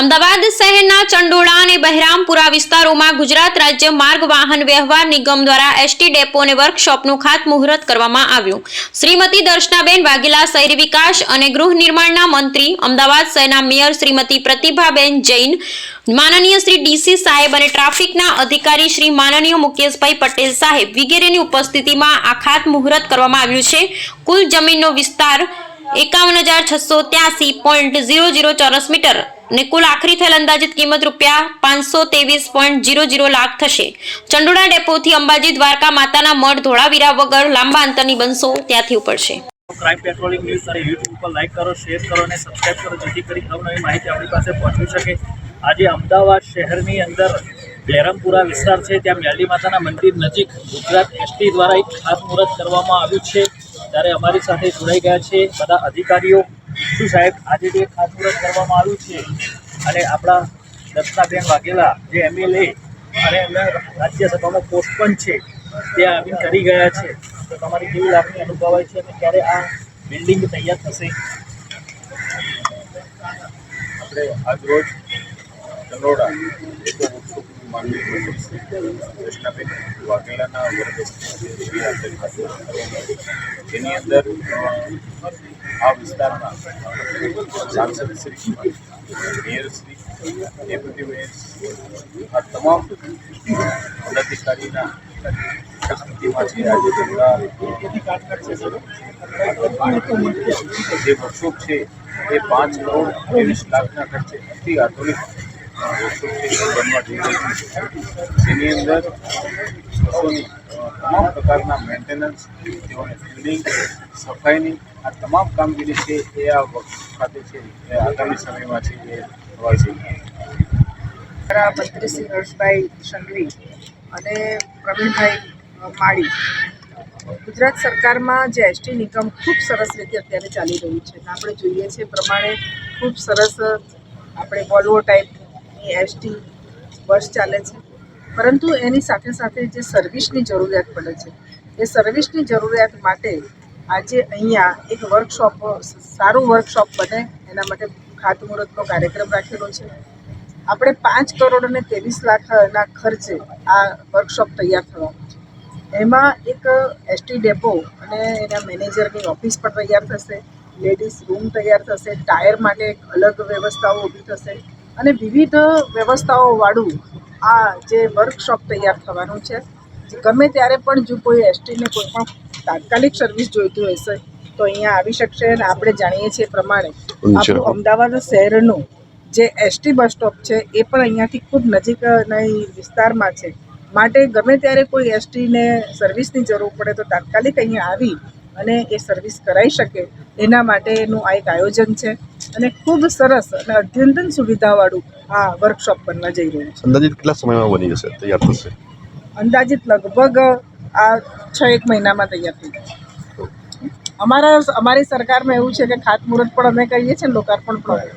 અમદાવાદ શહેરના ચંડોળા અને બહેરામપુરા વિસ્તારોમાં ગુજરાત રાજ્ય માર્ગ વાહન વ્યવહાર નિગમ દ્વારા એસટી ડેપો અને વર્કશોપનું ખાતમુહૂર્ત કરવામાં આવ્યું। શ્રીમતી દર્શનાબેન વાઘેલા શહેરી વિકાસ અને ગૃહ નિર્માણના મંત્રી, અમદાવાદ શહેરના મેયર શ્રીમતી પ્રતિભાબેન જૈન, માનનીય શ્રી ડીસી સાહેબ અને ટ્રાફિકના અધિકારી શ્રી માનનીય મુકેશભાઈ પટેલ સાહેબ વગેરેની ઉપસ્થિતિમાં આ ખાતમુહૂર્ત કરવામાં આવ્યું છે। કુલ જમીનનો વિસ્તાર 51,683.00 ચોરસ મીટર ने कुल आखरी थયેલ अंदाजित कीमत ₹523.00 लाख थशे। चंडोळा डेपो थी अंबाजी द्वारका माताना मठ धोळावीरा वगर लांबा अंतरनी बसो त्यांथी उपड़शे। क्राइम पेट्रोलिंग न्यूज सारे यूट्यूब पर लाइक करो, शेर करो ने सब्सक्राइब करो जेथी करी नवी माहिती अपनी पासे पहोंची सके। आज अमदावाद शहरनी अंदर बहेरामपुरा विस्तार है त्या मेलडी माताना मंदिर नजीक गुजरात एसटी द्वारा एक खास मुहूर्त करवामां आव्युं छे। त्यारे अमारी साथे जोड़ाई गया छे बधा अधिकारीओ। શું સાહેબ, આજે જે ખાતમુહૂર્ત કરવામાં આવ્યું છે અને આપણા દર્શનાબેન વાઘેલા જે એમએલએ અને એમના રાજ્યસભામાં પોસ્ટ પણ છે તે આવીને કરી ગયા છે, તો તમારી કેવી લાગણી અનુભવાય છે અને ક્યારે આ બિલ્ડિંગ તૈયાર થશે? આપણે આજરોજ ચંડોળા ડેપો વર્કશોપની માનનીય મંત્રી શ્રી દર્શનાબેન વાઘેલાના જેની અંદર આ વિસ્તારમાં સાંસદ Shri, mayor Shri, deputy mayor આ તમામ પદાધિકારીના ઉપસ્થિતિમાંથી આજે જે વર્કશોપ છે એ 5,23,00,000ના ખર્ચે અતિ આધુનિક વર્કશોપ બનવા જઈ રહ્યું છે, જેની અંદર બસોની તમામ પ્રકારના મેન્ટેનન્સ, તેઓને ક્લિનિંગ, સફાઈની આ તમામ કામગીરી છે એ આ વર્કશોપ ખાતે છે એ આગામી સમયમાં છે એ થવા જઈ રહી છે। મંત્રી શ્રી હર્ષભાઈ સંઘવી અને પ્રવીણભાઈ માળી, ગુજરાત સરકારમાં જે એસટી નિગમ ખૂબ સરસ રીતે અત્યારે ચાલી રહ્યું છે, આપણે જોઈએ છીએ પ્રમાણે ખૂબ સરસ આપણે વોલ્વો ટાઈપની એસટી બસ ચાલે છે, પરંતુ એની સાથે સાથે જે સર્વિસની જરૂરિયાત પડે છે એ સર્વિસની જરૂરિયાત માટે આજે અહીંયા એક વર્કશોપ, સારું વર્કશોપ બને એના માટે ખાતમુહૂર્તનો કાર્યક્રમ રાખેલો છે। આપણે 5,23,00,000ના ખર્ચે આ વર્કશોપ તૈયાર થવાનું છે। એમાં એક એસટી ડેપો અને એના મેનેજરની ઓફિસ પણ તૈયાર થશે, લેડીઝ રૂમ તૈયાર થશે, ટાયર માટે એક અલગ વ્યવસ્થાઓ ઊભી થશે અને વિવિધ વ્યવસ્થાઓવાળું આ જે વર્કશોપ તૈયાર થવાનું છે। ગમે ત્યારે પણ જો કોઈ એસટીને કોઈ પણ તાત્કાલિક સર્વિસ જોઈતી હશે તો અહીંયા આવી શકશે। અને આપણે જાણીએ છીએ પ્રમાણે આપણું અમદાવાદ શહેરનું જે એસટી બસ સ્ટોપ છે એ પણ અહીંયાથી ખૂબ નજીકના વિસ્તારમાં છે, માટે ગમે ત્યારે કોઈ એસટીને સર્વિસની જરૂર પડે તો તાત્કાલિક અહીંયા આવી અને એ સર્વિસ કરાવી શકે એના માટેનું આ એક આયોજન છે અને ખૂબ સરસ અને અદ્યતન સુવિધાવાળું આ વર્કશોપ બનવા જઈ રહ્યું છે। અંદાજિત કેટલા સમયમાં બની જશે, તૈયાર થશે? અંદાજિત લગભગ આ 6-1 મહિનામાં તૈયાર થઈ જશે। અમારી સરકારમાં એવું છે કે ખાતમુહૂર્ત પણ અમે કરીએ છીએ, લોકાર્પણ પણ।